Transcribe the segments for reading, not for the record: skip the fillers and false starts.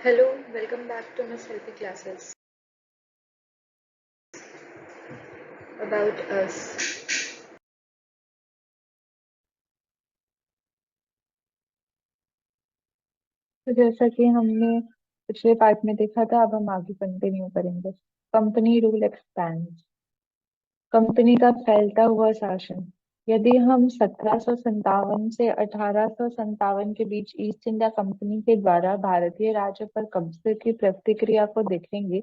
Hello, welcome back to Miss Healthy Classes about us. तो जैसा कि हमने पिछले पार्ट में देखा था, अब हम आगे कंटिन्यू करेंगे। Company rule expand. कंपनी का फैलता हुआ शासन। यदि हम 1757 से 1857 के बीच ईस्ट इंडिया कंपनी के द्वारा भारतीय राज्य पर कब्जे की प्रतिक्रिया को देखेंगे,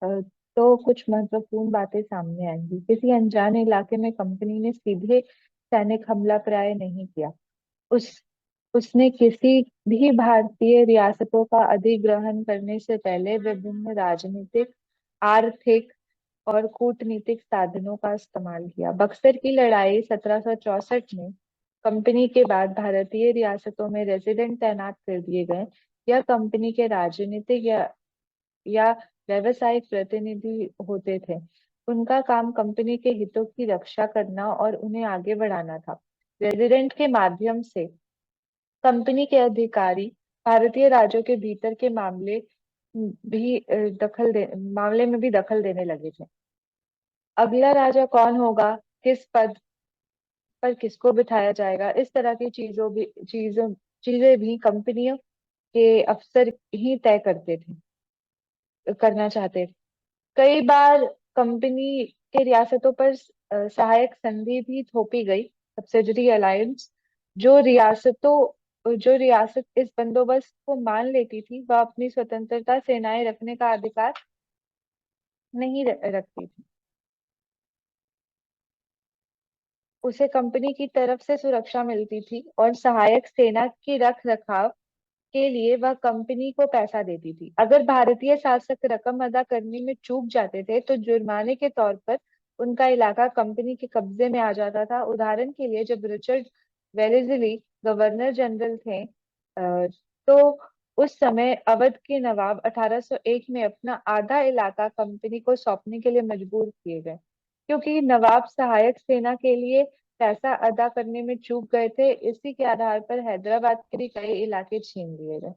अ, तो कुछ महत्वपूर्ण बातें सामने आएंगी। किसी अनजाने इलाके में कंपनी ने सीधे सैनिक हमला प्राय नहीं किया। उस उसने किसी भी भारतीय रियासतों का अधिग्रहण करने से पहले विभिन्न राजनीतिक, आर्थिक और कूटनीतिक साधनों का इस्तेमाल किया। बक्सर की लड़ाई 1764 में कंपनी के बाद भारतीय रियासतों में रेजिडेंट तैनात कर दिए गए। यह कंपनी के राजनीतिक या व्यवसायिक प्रतिनिधि होते थे। उनका काम कंपनी के हितों की रक्षा करना और उन्हें आगे बढ़ाना था। रेजिडेंट के माध्यम से कंपनी के अधिकारी भारतीय राज्यों के भीतर के मामले में भी दखल देने लगे थे। अगला राजा कौन होगा, किस पद पर किसको बिठाया जाएगा, इस तरह की चीजें भी कंपनियों के अफसर ही तय करना चाहते थे। कई बार कंपनी के रियासतों पर सहायक संधि भी थोपी गई, सब्सिडरी अलायंस। जो रियासत इस बंदोबस्त को मान लेती थी, वह अपनी स्वतंत्रता सेनाएं रखने का अधिकार नहीं रखती थी। उसे कंपनी की तरफ से सुरक्षा मिलती थी और सहायक सेना की रख रखाव के लिए वह कंपनी को पैसा देती थी। अगर भारतीय शासक रकम अदा करने में चूक जाते थे तो जुर्माने के तौर पर उनका इलाका कंपनी के कब्जे में आ जाता था। उदाहरण के लिए, जब रिचर्ड वेलेस्ली गवर्नर जनरल थे, तो उस समय अवध के नवाब 1801 में अपना आधा इलाका कंपनी को सौंपने के लिए मजबूर किए गए, क्योंकि नवाब सहायक सेना के लिए पैसा अदा करने में चूक गए थे। इसी के आधार पर हैदराबाद के भी कई इलाके छीन लिए गए।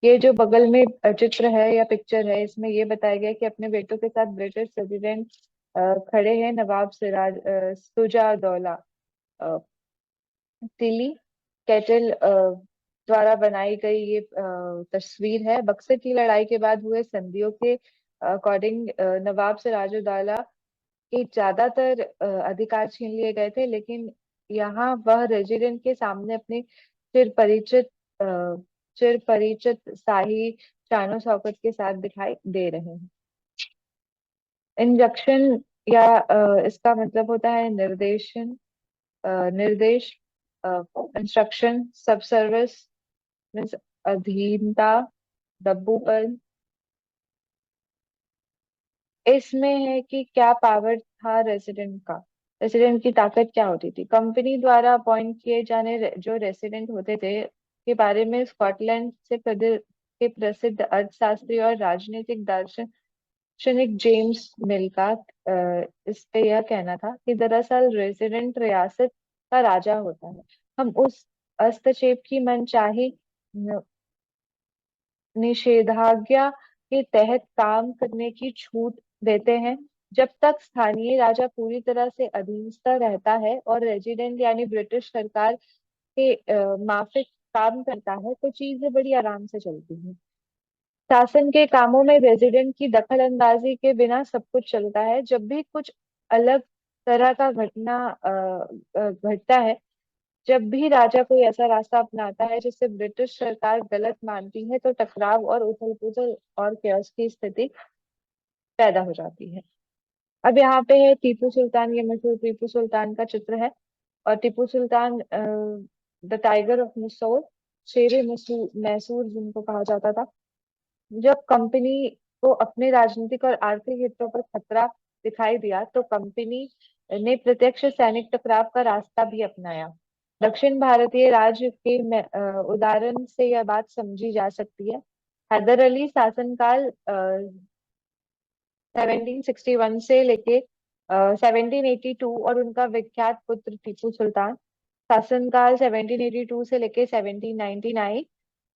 ये जो बगल में चित्र है या पिक्चर है, इसमें ये बताया गया कि अपने बेटों के साथ ब्रिटिश प्रेसिडेंट खड़े हैं। नवाब शुजा-उद-दौला तिली कैटल द्वारा बनाई गई ये तस्वीर है। बक्सर की लड़ाई के बाद हुए संधियों के अकॉर्डिंग नवाब सिराजुद्दौला के ज्यादातर अधिकार छीन लिए गए थे, लेकिन यहाँ वह रेजिडेंट के सामने अपने चिर परिचित अ, चिर परिचित शाही शानो शौकत के साथ दिखाई दे रहे हैं। इंजक्शन या इसका मतलब होता है निर्देश, इंस्ट्रक्शन, सब सर्विस मीन्स अधीनता, दब्बूपन। इसमें है कि क्या पावर था रेसिडेंट का, रेसिडेंट की ताकत क्या होती थी। कंपनी द्वारा अपॉइंट किए जाने जो रेसिडेंट होते थे के बारे में स्कॉटलैंड के प्रसिद्ध अर्थशास्त्री और राजनीतिक दार्शनिक जेम्स मिल का इस पे यह कहना था कि दरअसल रेसिडेंट रियासत का राजा होता है। हम उस हस्तक्षेप की मनचाही निषेधाज्ञा के तहत काम करने की छूट देते हैं। जब तक स्थानीय राजा पूरी तरह से अधीनस्थ रहता है और रेजिडेंट यानी ब्रिटिश सरकार के माफिक काम करता है, तो चीजें बड़ी आराम से चलती हैं। शासन के कामों में रेजिडेंट की दखल अंदाजी के बिना सब कुछ चलता है। जब भी कुछ अलग तरह का घटता है, जब भी राजा कोई ऐसा रास्ता अपनाता है जिससे ब्रिटिश सरकार गलत मानती है, तो टकराव और उथल पुथल और chaos की स्थिति पैदा हो जाती है। अब यहाँ पे है टीपू सुल्तान, ये मशहूर टीपू सुल्तान का चित्र है। और Tipu Sultan the tiger of Mysore, शेर मैसूर जिनको कहा जाता था। जब कंपनी को अपने राजनीतिक और आर्थिक हितों पर खतरा दिखाई दिया, तो कंपनी ने प्रत्यक्ष सैनिक टकराव का रास्ता भी अपनाया। दक्षिण भारतीय राज्य के उदाहरण से यह बात समझी जा सकती है। हैदर अली शासनकाल 1761 से लेके 1782 और उनका विख्यात पुत्र टीपू सुल्तान शासनकाल 1782 से लेके 1799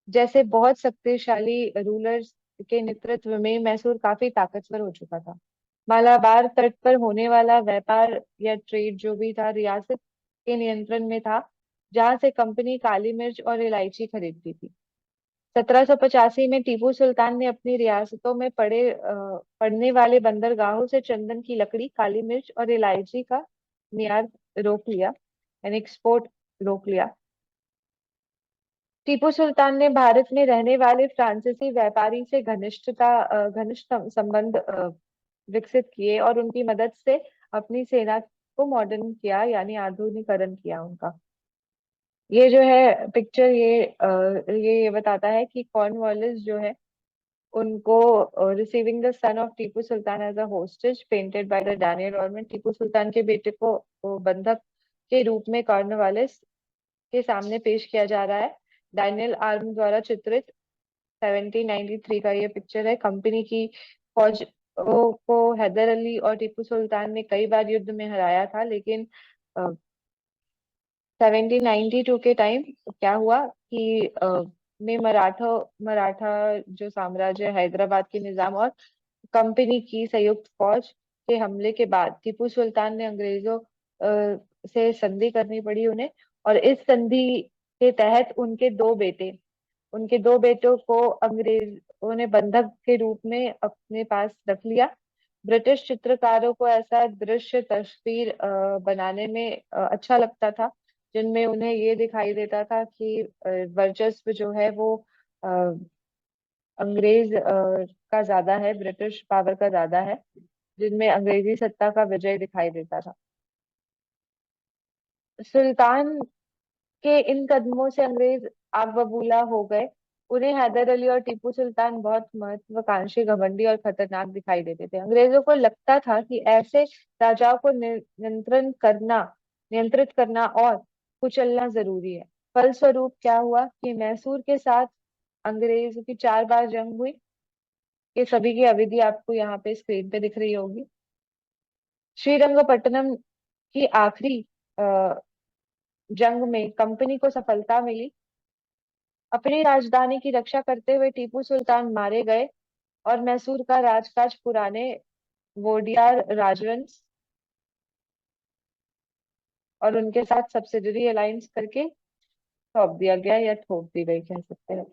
जैसे बहुत शक्तिशाली रूलर्स के नेतृत्व में मैसूर काफी ताकतवर हो चुका था। मालाबार तट पर होने वाला व्यापार या ट्रेड जो भी था रियासत के नियंत्रण में था, जहां से कंपनी काली मिर्च और इलायची खरीदती थी। 1785 में टीपू सुल्तान ने अपनी रियासतों में पड़ने वाले बंदरगाहों से चंदन की लकड़ी, काली मिर्च और इलायची का निर्यात रोक लिया, यानी एक्सपोर्ट रोक लिया। टीपू सुल्तान ने भारत में रहने वाले फ्रांसीसी व्यापारी से घनिष्ठ संबंध विकसित किए और उनकी मदद से अपनी सेना को मॉडर्न किया, यानी आधुनिकीकरण किया उनका। ये जो है पिक्चर, ये बताता है कि कॉर्नवालिस जो है उनको receiving the son of Tipu Sultan as a hostage painted by the Daniel government. Tipu Sultan के बेटे को बंधक के रूप में कॉर्नवालिस के सामने पेश किया जा रहा है। डैनियल आर्म द्वारा चित्रित 1793 का ये पिक्चर है। कंपनी की फौज को हैदर अली और टीपू सुल्तान ने कई बार युद्ध में हराया था, लेकिन 1792 के टाइम क्या हुआ कि में मराठा जो साम्राज्य, हैदराबाद के निजाम और कंपनी की संयुक्त फौज के हमले के बाद टीपू सुल्तान ने अंग्रेजों से संधि करनी पड़ी उन्हें। और इस संधि के तहत उनके दो बेटों को अंग्रेजों ने बंधक के रूप में अपने पास रख लिया। ब्रिटिश चित्रकारों को ऐसा दृश्य तस्वीर बनाने में अच्छा लगता था, जिनमें उन्हें ये दिखाई देता था कि वर्चस्व जो है वो अ, अंग्रेज का ज्यादा है, ब्रिटिश पावर का ज्यादा है, जिनमें अंग्रेजी सत्ता का विजय दिखाई देता था। सुल्तान के इन कदमों से अंग्रेज आग बबूला हो गए। उन्हें हैदर अली और टीपू सुल्तान बहुत महत्वाकांक्षी, घमंडी और खतरनाक दिखाई देते थे। अंग्रेजों को लगता था कि ऐसे राजाओं को नियंत्रित करना और कुचलना जरूरी है। फलस्वरूप क्या हुआ कि मैसूर के साथ अंग्रेजों की 4 बार जंग हुई। ये सभी की अवधि आपको यहाँ पे स्क्रीन पे दिख रही होगी। श्रीरंगपट्टनम की आखिरी अ, जंग में कंपनी को सफलता मिली। अपनी राजधानी की रक्षा करते हुए टीपू सुल्तान मारे गए और मैसूर का राजकाज पुराने वोडियार राजवंश और उनके साथ सब्सिडरी अलायंस करके सौंप दिया गया, या थोप दी गई कह सकते हैं।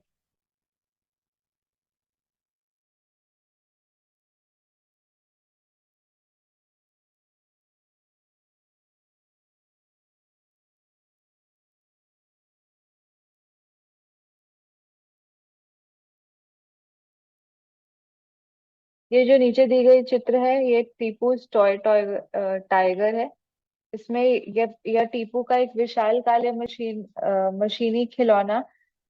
ये जो नीचे दी गई चित्र है, ये टीपू टॉय टॉय टाइगर है। इसमें यह टीपू का एक विशाल काले मशीनी खिलौना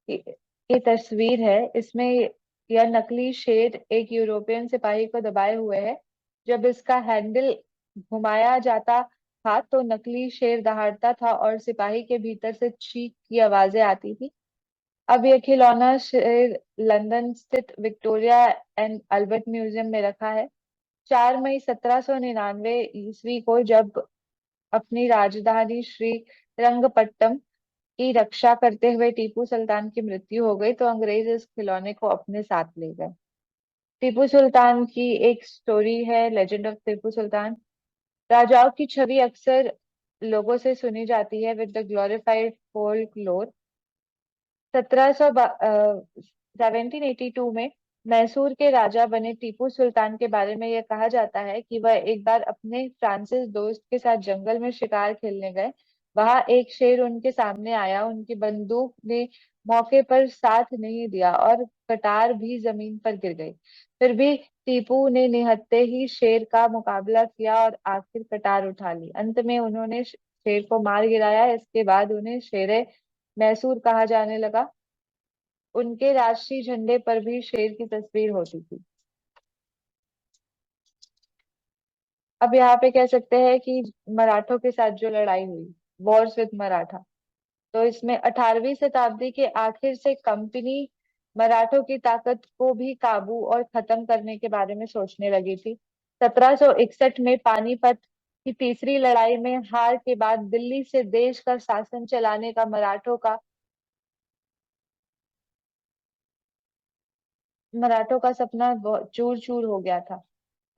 की तस्वीर है। इसमें यह नकली शेर एक यूरोपियन सिपाही को दबाए हुए है। जब इसका हैंडल घुमाया जाता था तो नकली शेर दहाड़ता था और सिपाही के भीतर से चीख की आवाजें आती थी। अब यह खिलौना शेर लंदन स्थित विक्टोरिया एंड अल्बर्ट म्यूजियम में रखा है। 4 मई 1799 ईस्वी को जब अपनी राजधानी श्रीरंगपट्टम की रक्षा करते हुए टीपू सुल्तान की मृत्यु हो गई तो अंग्रेज इस खिलौने को अपने साथ ले गए। टीपू सुल्तान की एक स्टोरी है, लेजेंड ऑफ टीपू सुल्तान। राजाओं की छवि अक्सर लोगों से सुनी जाती है विद द ग्लोरिफाइड फोल्कलोर। 1782 में मैसूर के राजा बने टीपू सुल्तान के बारे में यह कहा जाता है कि वह एक बार अपने फ्रांसिस दोस्त के साथ जंगल में शिकार खेलने गए। वहां एक शेर उनके सामने आया। उनकी बंदूक ने मौके पर साथ नहीं दिया और कटार भी जमीन पर गिर गई। फिर भी टीपू ने निहत्थे ही शेर का मुकाबला किया और आखिर कटार उठा ली। अंत में उन्होंने शेर को मार गिराया। इसके बाद उन्हें शेरे मैसूर कहा जाने लगा। उनके राष्ट्रीय झंडे पर भी शेर की तस्वीर होती थी। अब यहाँ पे कह सकते हैं कि मराठों के साथ जो लड़ाई हुई, वॉर्स विद मराठा, तो इसमें 18वीं शताब्दी के आखिर से कंपनी मराठों की ताकत को भी काबू और खत्म करने के बारे में सोचने लगी थी। 1761 में पानीपत की तीसरी लड़ाई में हार के बाद दिल्ली से देश का शासन चलाने का मराठों का मराठों का सपना चूर चूर हो गया था।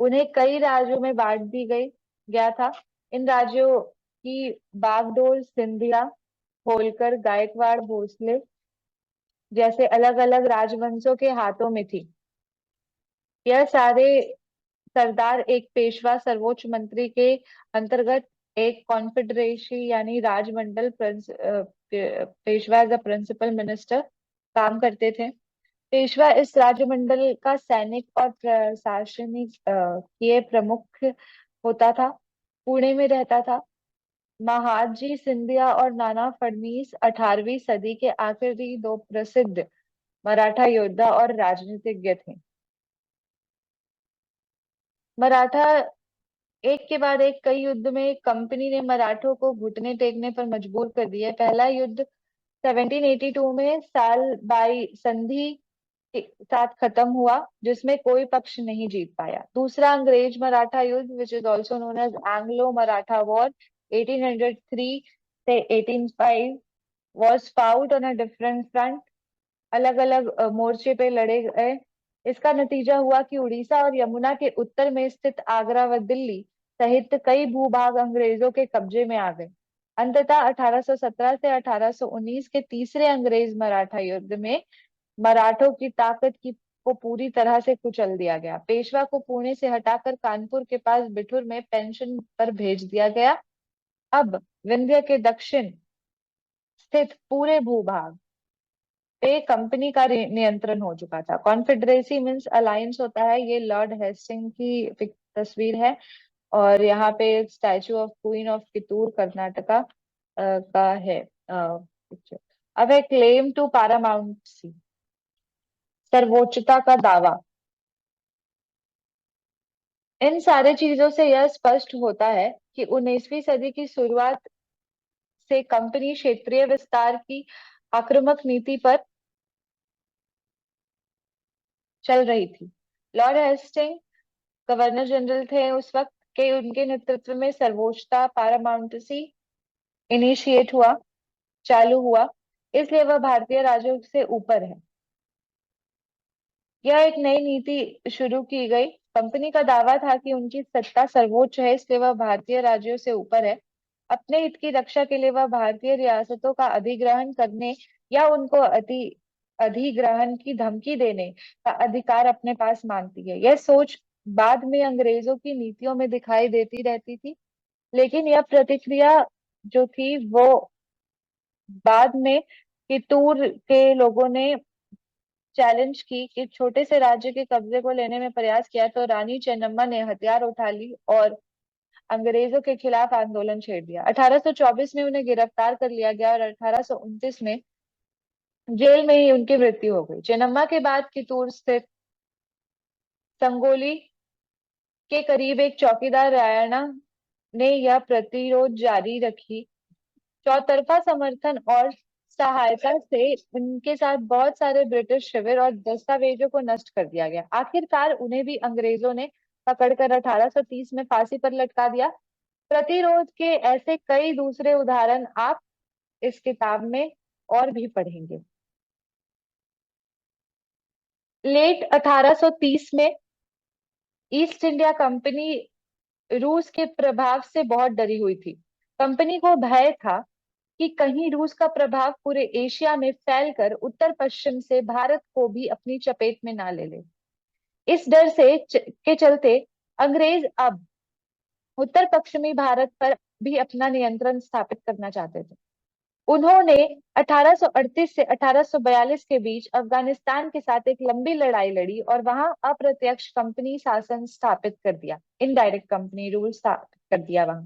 उन्हें कई राज्यों में बांट दी गया था। इन राज्यों की बागडोर सिंधिया, होलकर, गायकवाड़, भोसले जैसे अलग अलग राजवंशों के हाथों में थी। यह सारे सरदार एक पेशवा सर्वोच्च मंत्री के अंतर्गत एक कॉन्फेडरेसी यानी राजमंडल Peshwa as a principal minister काम करते थे। पेशवा इस राज्यमंडल का सैनिक और प्रशासनिक के प्रमुख होता था। पुणे में रहता था। महादजी सिंधिया और नाना फडणवीस 18वीं सदी के आखिरी दो प्रसिद्ध मराठा योद्धा और राजनीतिज्ञ थे। मराठा एक के बाद एक कई युद्ध में कंपनी ने मराठों को घुटने टेकने पर मजबूर कर दिया। पहला युद्ध 1782 में साल बाई संधि के साथ खत्म हुआ, जिसमें कोई पक्ष नहीं जीत पाया। दूसरा अंग्रेज मराठा युद्ध, which is also known as Anglo Maratha war 1803 से 1805, was fought on a different front। अलग अलग मोर्चे पे लड़े गए। इसका नतीजा हुआ कि उड़ीसा और यमुना के उत्तर में स्थित आगरा व दिल्ली सहित कई भूभाग अंग्रेजों के कब्जे में आ गए। अंततः 1817 से 1819 के तीसरे अंग्रेज मराठा युद्ध में मराठों की ताकत को पूरी तरह से कुचल दिया गया। पेशवा को पुणे से हटाकर कानपुर के पास बिठूर में पेंशन पर भेज दिया गया। अब विंध्य के दक्षिण स्थित पूरे भूभाग पे कंपनी का नियंत्रण हो चुका था। कॉन्फेडरेसी मीन्स अलायंस होता है। ये लॉर्ड हेस्टिंग की तस्वीर है और यहाँ पे statue of queen of Kittur Karnataka का है पिक्चर। अब है क्लेम टू पारामाउंसी, सर्वोच्चता का दावा। इन सारे चीजों से यह स्पष्ट होता है कि 19वीं सदी की शुरुआत से कंपनी क्षेत्रीय विस्तार की आक्रामक नीति पर चल रही थी। लॉर्ड हेस्टिंग गवर्नर जनरल थे उस वक्त के। उनके नेतृत्व में सर्वोच्चता पारामाउंटेसी इनिशिएट हुआ, चालू हुआ, इसलिए वह भारतीय राज्यों से ऊपर है। यह एक नई नीति शुरू की गई। कंपनी का दावा था कि उनकी सत्ता सर्वोच्च है, इसलिए वह भारतीय राज्यों से ऊपर है। अपने हित की रक्षा के लिए वह भारतीय रियासतों का अधिग्रहण करने या उनको अधिग्रहण की धमकी देने का अधिकार अपने पास मानती है। यह सोच बाद में अंग्रेजों की नीतियों में दिखाई देती रहती थी, लेकिन यह प्रतिक्रिया जो थी वो बाद में कितूर के लोगों ने चैलेंज की कि छोटे से राज्य के कब्जे को लेने में प्रयास किया, तो रानी चेन्नम्मा ने हथियार उठा ली और अंग्रेजों के खिलाफ आंदोलन छेड़ दिया। 1824 में उन्हें गिरफ्तार कर लिया गया और 1829 में जेल में ही उनकी मृत्यु हो गई। चेन्नम्मा के बाद कितूर स्थित संगोली के करीब एक चौकीदार रायना ने यह प्रतिरोध जारी रखी। चौतरफा समर्थन और सहायता से उनके साथ बहुत सारे ब्रिटिश शिविर और दस्तावेजों को नष्ट कर दिया गया। आखिरकार उन्हें भी अंग्रेजों ने पकड़कर 1830 में फांसी पर लटका दिया। प्रतिरोध के ऐसे कई दूसरे उदाहरण आप इस किताब में और भी पढ़ेंगे। लेट 1830 में ईस्ट इंडिया कंपनी रूस के प्रभाव से बहुत डरी हुई थी। कंपनी को भय था कि कहीं रूस का प्रभाव पूरे एशिया में फैलकर उत्तर पश्चिम से भारत को भी अपनी चपेट में ना ले ले। इस डर से के चलते अंग्रेज अब उत्तर पश्चिमी भारत पर भी अपना नियंत्रण स्थापित करना चाहते थे। उन्होंने 1838 से 1842 के बीच अफगानिस्तान के साथ एक लंबी लड़ाई लड़ी और वहां अप्रत्यक्ष कंपनी शासन स्थापित कर दिया, इनडायरेक्ट कंपनी रूल स्थापित कर दिया वहां।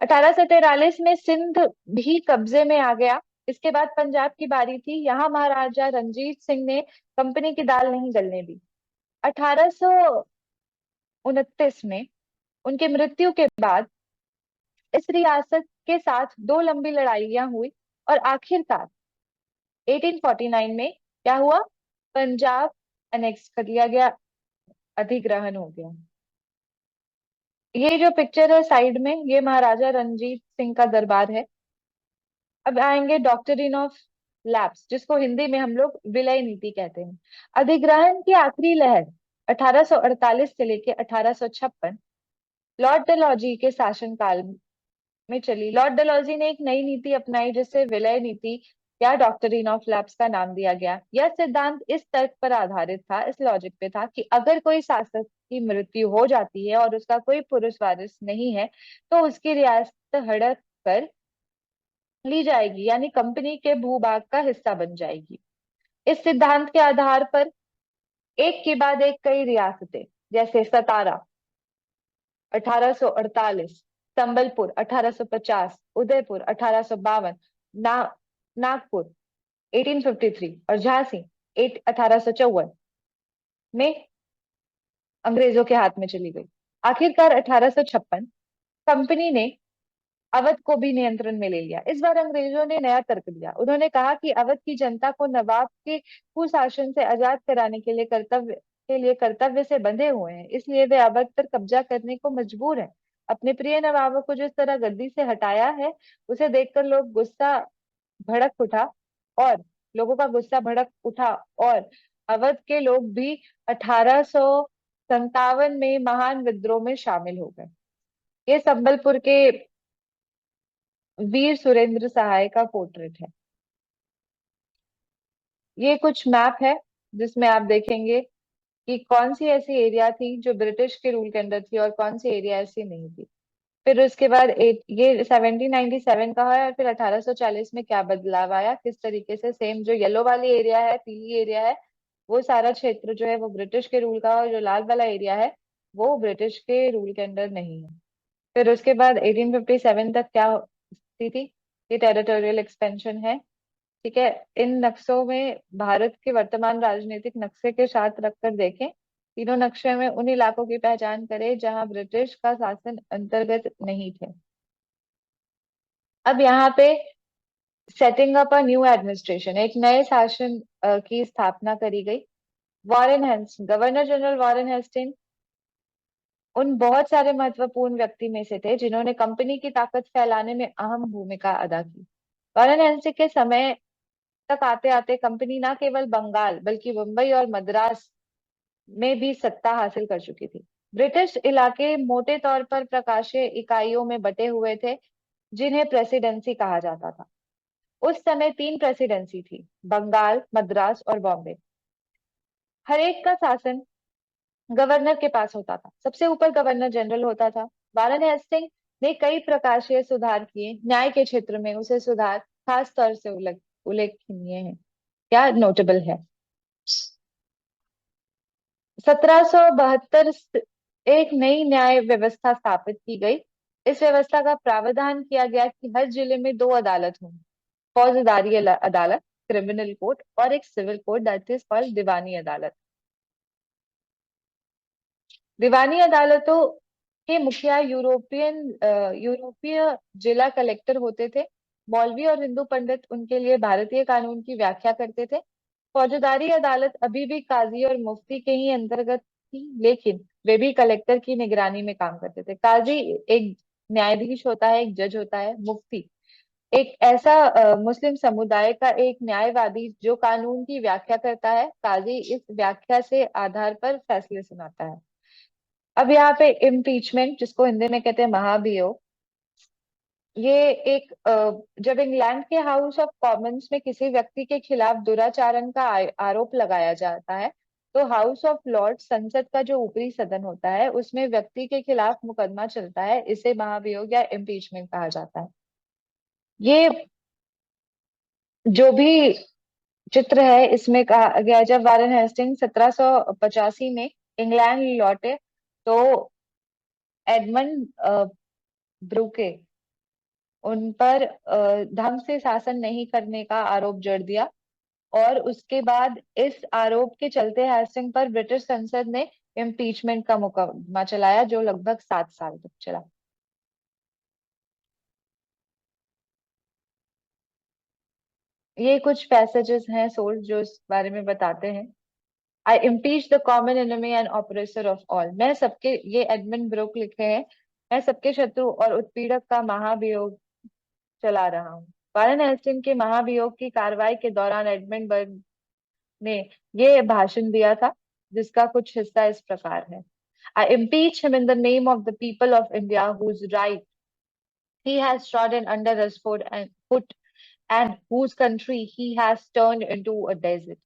1843 में सिंध भी कब्जे में आ गया। इसके बाद पंजाब की बारी थी। यहाँ महाराजा रंजीत सिंह ने कंपनी की दाल नहीं गलने दी। 1829 में उनकी मृत्यु के बाद इस रियासत के साथ दो लंबी लड़ाइयां हुई और आखिरकार 1849 में क्या हुआ, पंजाब अनेक्स कर लिया गया, अधिग्रहण हो गया। ये जो पिक्चर है साइड में, ये महाराजा रंजीत सिंह का दरबार है। अब आएंगे डॉक्ट्रिन ऑफ लैप्स, जिसको हिंदी में हम लोग विलय नीति कहते हैं। अधिग्रहण की आखिरी लहर 1848 से लेके 1856 लॉर्ड डलहौजी के शासनकाल में चली। लॉर्ड डलहौजी ने एक नई नीति अपनाई जिसे विलय नीति या डॉक्ट्रिन ऑफ लैप्स का नाम दिया गया। यह सिद्धांत इस तर्क पर आधारित था, इस लॉजिक पे था कि अगर कोई शासक की मृत्यु हो जाती है और उसका कोई पुरुष वारिस नहीं है तो उसकी रियासत हड़प कर ली जाएगी, यानी कंपनी के भूभाग का हिस्सा बन जाएगी। इस सिद्धांत के आधार पर एक के बाद एक कई रियासतें, जैसे सतारा 1848, संबलपुर 1850, उदयपुर 1852, नागपुर 1853 और झांसी 1854 में अंग्रेजों के हाथ में चली गई। आखिरकार 1856 कंपनी ने अवध को भी नियंत्रण में ले लिया। इस बार अंग्रेजों ने नया तर्क दिया। उन्होंने कहा कि अवध की जनता को नवाब के कुशासन से आजाद कराने के लिए कर्तव्य से बंधे हुए हैं, इसलिए वे अवध पर कब्जा करने को मजबूर हैं। अपने प्रिय नवाबों को जिस तरह गद्दी से हटाया है, उसे देखकर भड़क उठा और लोगों का गुस्सा भड़क उठा और अवध के लोग भी 1857 में महान विद्रोह में शामिल हो गए। ये संबलपुर के वीर सुरेंद्र सहाय का पोर्ट्रेट है। ये कुछ मैप है जिसमें आप देखेंगे कि कौन सी ऐसी एरिया थी जो ब्रिटिश के रूल के अंदर थी और कौन सी एरिया ऐसी नहीं थी। फिर उसके बाद ये 1797 का है और फिर 1840 में क्या बदलाव आया, किस तरीके से सेम जो येलो वाली एरिया है, पीली एरिया है, वो सारा क्षेत्र जो है वो ब्रिटिश के रूल का, और जो लाल वाला एरिया है वो ब्रिटिश के रूल के अंदर नहीं है। फिर उसके बाद 1857 तक क्या स्थिति थी, ये टेरिटोरियल एक्सपेंशन है। ठीक है, इन नक्शों में भारत के वर्तमान राजनीतिक नक्शे के साथ रखकर देखें। तीनों नक्शे में उन इलाकों की पहचान करें जहां ब्रिटिश का शासन अंतर्गत नहीं थे। अब यहाँ पे setting up a new administration, एक नए शासन की स्थापना करी गई। गवर्नर जनरल वॉरेन हेस्टिंग उन बहुत सारे महत्वपूर्ण व्यक्ति में से थे जिन्होंने कंपनी की ताकत फैलाने में अहम भूमिका अदा की। वॉरेन हेस्टिंग के समय तक आते आते कंपनी न केवल बंगाल बल्कि मुंबई और मद्रास में भी सत्ता हासिल कर चुकी थी। ब्रिटिश इलाके मोटे तौर पर प्रकाशीय इकाइयों में बटे हुए थे जिन्हें प्रेसिडेंसी कहा जाता था। उस समय 3 प्रेसिडेंसी थी, बंगाल, मद्रास और बॉम्बे। हर एक का शासन गवर्नर के पास होता था। सबसे ऊपर गवर्नर जनरल होता था। वारेन हेस्टिंग ने कई प्रकाशीय सुधार किए। न्याय के क्षेत्र में उसे सुधार खास तौर से उल्लेखनीय है, क्या नोटेबल है। 1772 एक नई न्याय व्यवस्था स्थापित की गई। इस व्यवस्था का प्रावधान किया गया कि हर जिले में 2 अदालत होंगी, फौजदारी अदालत क्रिमिनल कोर्ट और एक civil court that is called दीवानी अदालत। दीवानी अदालतों के मुखिया यूरोपीय जिला कलेक्टर होते थे। मौलवी और हिंदू पंडित उनके लिए भारतीय कानून की व्याख्या करते थे। फौजदारी अदालत अभी भी काजी और मुफ्ती के ही अंतर्गत थी, लेकिन वे भी कलेक्टर की निगरानी में काम करते थे। काजी एक न्यायाधीश होता है, एक जज होता है। मुफ्ती एक ऐसा मुस्लिम समुदाय का एक न्यायवादी जो कानून की व्याख्या करता है। काजी इस व्याख्या से आधार पर फैसले सुनाता है। अब यहाँ पे इम्पीचमेंट, जिसको हिंदी में कहते हैं महाभियोग, ये एक जब इंग्लैंड के हाउस ऑफ कॉमन्स में किसी व्यक्ति के खिलाफ दुराचरण का आरोप लगाया जाता है तो हाउस ऑफ लॉर्ड, संसद का जो ऊपरी सदन होता है, उसमें व्यक्ति के खिलाफ मुकदमा चलता है। इसे महाभियोग या इम्पीचमेंट कहा जाता है। ये जो भी चित्र है इसमें कहा गया जब वारेन हेस्टिंग 1785 में इंग्लैंड लौटे तो एडमंड ब्रूके उन पर ढंग से शासन नहीं करने का आरोप जड़ दिया और उसके बाद इस आरोप के चलते हेस्टिंग पर ब्रिटिश संसद ने इम्पीचमेंट का मुकदमा चलाया जो लगभग 7 साल तक चला। ये कुछ पैसेजेस हैं सोर्स जो इस बारे में बताते हैं। I impeach the common enemy and oppressor of all, मैं सबके, ये एडमंड ब्रोक लिखे हैं, मैं सबके शत्रु और उत्पीड़क का महाभियोग चला रहा हूँ। वारेन हेस्टिंग के महाभियोग की कार्रवाई के दौरान एडमंड बर्ग ने ये भाषण दिया था, जिसका कुछ हिस्सा इस प्रकार है। I impeach him in the name of the people of India, whose right he has trodden under his foot and whose country he has turned into a desert.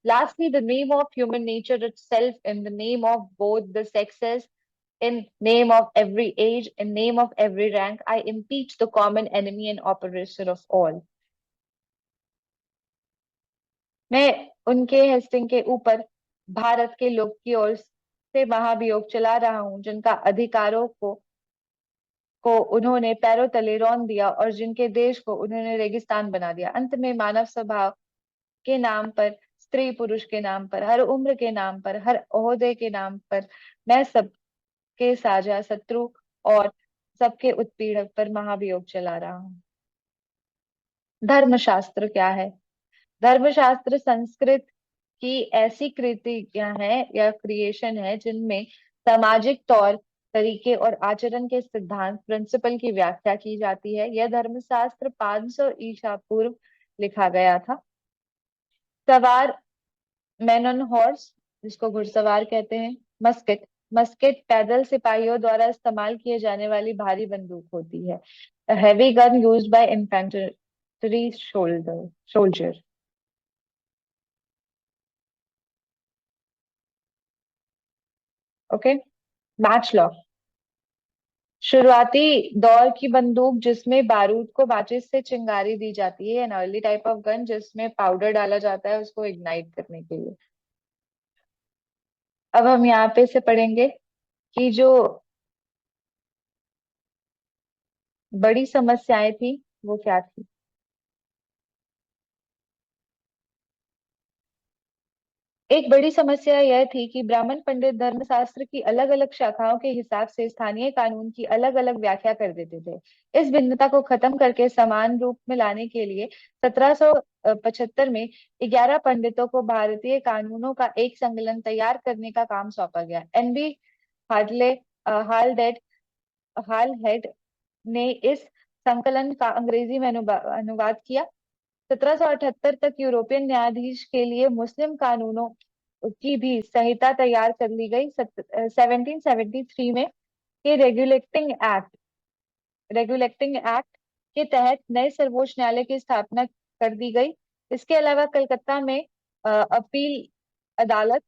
Lastly, the name of human nature itself, in the name of both the sexes, in name of every age, in name of every rank, I impeach the common enemy and oppressor of all. मैं उनके Hasting के ऊपर भारत के लोग की ओर से महाभियोग चला रहा हूं, जिनका अधिकारों को उन्होंने पैरों तले रौंद दिया और जिनके देश को उन्होंने रेगिस्तान बना दिया। अंत में मानव स्वभाव के नाम पर, स्त्री पुरुष के नाम पर, हर उम्र के नाम पर, हर ओहदे के नाम पर मैं सबके साझा शत्रु और सबके उत्पीड़क पर महाभियोग चला रहा हूँ। धर्मशास्त्र क्या है? धर्मशास्त्र संस्कृत की ऐसी कृतियां हैं या क्रिएशन है जिनमें सामाजिक तौर तरीके और आचरण के सिद्धांत प्रिंसिपल की व्याख्या की जाती है। यह धर्मशास्त्र 500 ईसा पूर्व लिखा गया था। सवार मैन ऑन हॉर्स, जिसको घुड़सवार कहते हैं। मस्केट, मस्केट पैदल सिपाहियों द्वारा इस्तेमाल किए जाने वाली भारी बंदूक होती है। Heavy gun used by infantry soldier. Okay. Match lock, शुरुआती दौर की बंदूक जिसमें बारूद को माचिस से चिंगारी दी जाती है। An early type of gun जिसमें पाउडर डाला जाता है उसको इग्नाइट करने के लिए। अब हम यहाँ पे से पढ़ेंगे कि जो बड़ी समस्याएं थी वो क्या थी। एक बड़ी समस्या यह थी कि ब्राह्मण पंडित धर्मशास्त्र की अलग अलग शाखाओं के हिसाब से स्थानीय कानून की अलग अलग व्याख्या कर देते थे। इस भिन्नता को खत्म करके समान रूप में लाने के लिए 1775 में 11 पंडितों को भारतीय कानूनों का एक संकलन तैयार करने का काम सौंपा गया। एनबी हार्डले हालडेट हालहेड ने इस संकलन का अंग्रेजी में अनुवाद किया। 1778 तक यूरोपियन न्यायाधीश के लिए मुस्लिम कानूनों की भी संहिता तैयार कर ली गई। 1773 में के रेगुलेटिंग एक्ट के तहत नए सर्वोच्च न्यायालय की स्थापना कर दी गई। इसके अलावा कलकत्ता में अपील अदालत,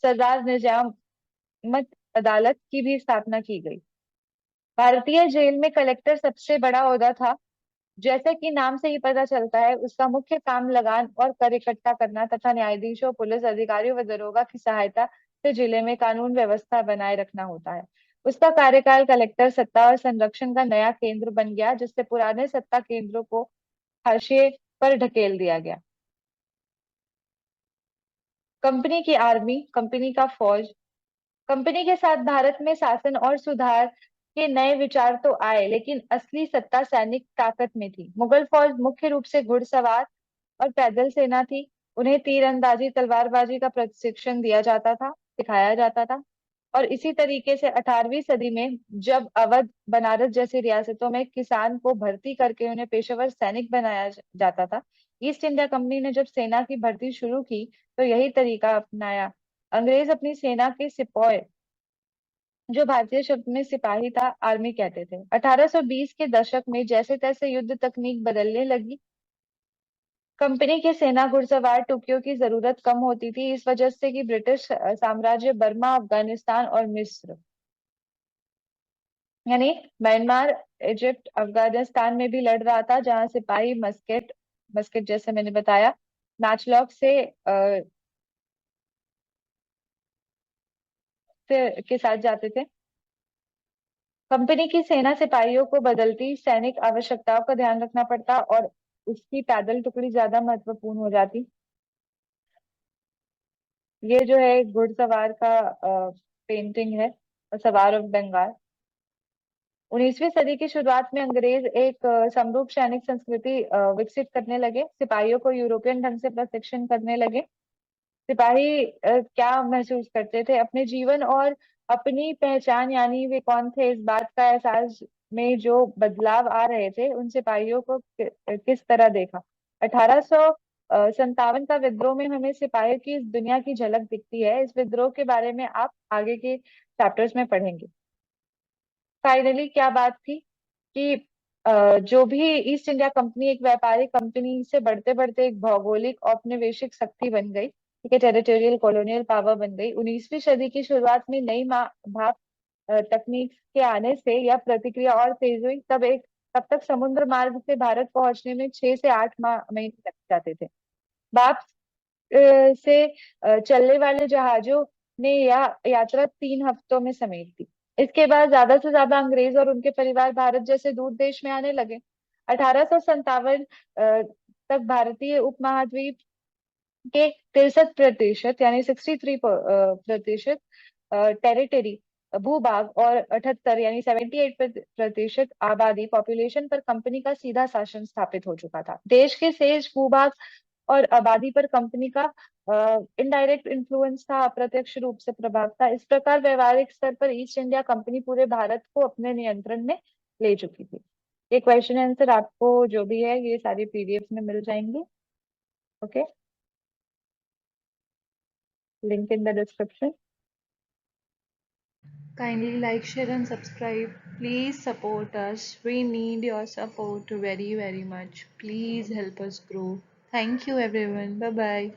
सरदार निजामत अदालत की भी स्थापना की गई। भारतीय जेल में कलेक्टर सबसे बड़ा ओहदा था। जैसे कि नाम से ही पता चलता है, उसका मुख्य काम लगान और कर इकट्ठा करना तथा न्यायाधीशों, पुलिस अधिकारियों व दरोगा की सहायता से जिले में कानून व्यवस्था बनाए रखना होता है। उसका कार्यकाल कलेक्टर सत्ता और संरक्षण का नया केंद्र बन गया, जिससे पुराने सत्ता केंद्रों को हाशिए पर ढकेल दिया गया। कंपनी की आर्मी, कंपनी का फौज। कंपनी के साथ भारत में शासन और सुधार के नए विचार तो आए, लेकिन असली सत्ता सैनिक ताकत में थी। मुगल फौज मुख्य रूप से घुड़सवार और पैदल सेना थी। उन्हें तीरंदाजी, तलवारबाजी का प्रशिक्षण दिया जाता था, सिखाया जाता था। और इसी तरीके से 18वीं सदी में जब अवध, बनारस जैसी रियासतों में किसान को भर्ती करके उन्हें पेशेवर सैनिक बनाया जाता था, ईस्ट इंडिया कंपनी ने जब सेना की भर्ती शुरू की तो यही तरीका अपनाया। अंग्रेज अपनी सेना के सिपाही, जो भारतीय शब्द में सिपाही था, आर्मी कहते थे। 1820 के दशक में जैसे तैसे युद्ध तकनीक बदलने लगी। कंपनी की सेना घुड़सवार टुकड़ियों की जरूरत कम होती थी, इस वजह से कि ब्रिटिश साम्राज्य बर्मा, अफगानिस्तान और मिस्र, यानी म्यांमार, इजिप्ट, अफगानिस्तान में भी लड़ रहा था, जहां सिपाही मस्केट मस्केट जैसे मैंने बताया, मैचलॉक से के साथ जाते थे। कंपनी की सेना सिपाहियों को बदलती सैनिक आवश्यकताओं का ध्यान रखना पड़ता और उसकी पैदल टुकड़ी ज्यादा महत्वपूर्ण हो जाती। ये जो है घुड़सवार का पेंटिंग है, सवार ऑफ बंगाल। 19वीं सदी की शुरुआत में अंग्रेज एक समरूप सैनिक संस्कृति विकसित करने लगे। सिपाहियों को यूरोपियन ढंग से प्रशिक्षण करने लगे। सिपाही क्या महसूस करते थे? अपने जीवन और अपनी पहचान, यानी वे कौन थे, इस बात का एहसास में जो बदलाव आ रहे थे उन सिपाहियों को किस तरह देखा। 1857 का विद्रोह में हमें सिपाहियों की इस दुनिया की झलक दिखती है। इस विद्रोह के बारे में आप आगे के चैप्टर्स में पढ़ेंगे। फाइनली क्या बात थी कि जो भी ईस्ट इंडिया कंपनी एक व्यापारिक कंपनी से बढ़ते बढ़ते एक भौगोलिक औपनिवेशिक शक्ति बन गई। ठीक है, टेरिटोरियल कॉलोनियल पावर बन गई। 19वीं सदी की शुरुआत में नई भाप तकनीक के आने से यह प्रतिक्रिया और तेज हुई। तब तक समुद्र मार्ग से भारत पहुंचने में 6 से 8 महीने लग जाते थे। भाप से चलने वाले जहाजों ने यह यात्रा 3 हफ्तों में समेट दी। इसके बाद ज्यादा से ज्यादा अंग्रेज और उनके परिवार भारत जैसे दूर देश में आने लगे। 1857 तक भारतीय उपमहाद्वीप के 63% यानी 63% टेरिटरी भूभाग और 78 यानी 78% आबादी पॉपुलेशन पर कंपनी का सीधा शासन स्थापित हो चुका था। देश के शेष भूभाग और आबादी पर कंपनी का इनडायरेक्ट इन्फ्लुएंस था, अप्रत्यक्ष रूप से प्रभाव था। इस प्रकार व्यवहारिक स्तर पर ईस्ट इंडिया कंपनी पूरे भारत को अपने नियंत्रण में ले चुकी थी। ये क्वेश्चन आंसर आपको जो भी है ये सारी पीडीएफ में मिल जाएंगी। Okay, link in the description. Kindly like, share, and subscribe. Please support us. We need your support very, very much. Please help us grow. Thank you, everyone. Bye bye.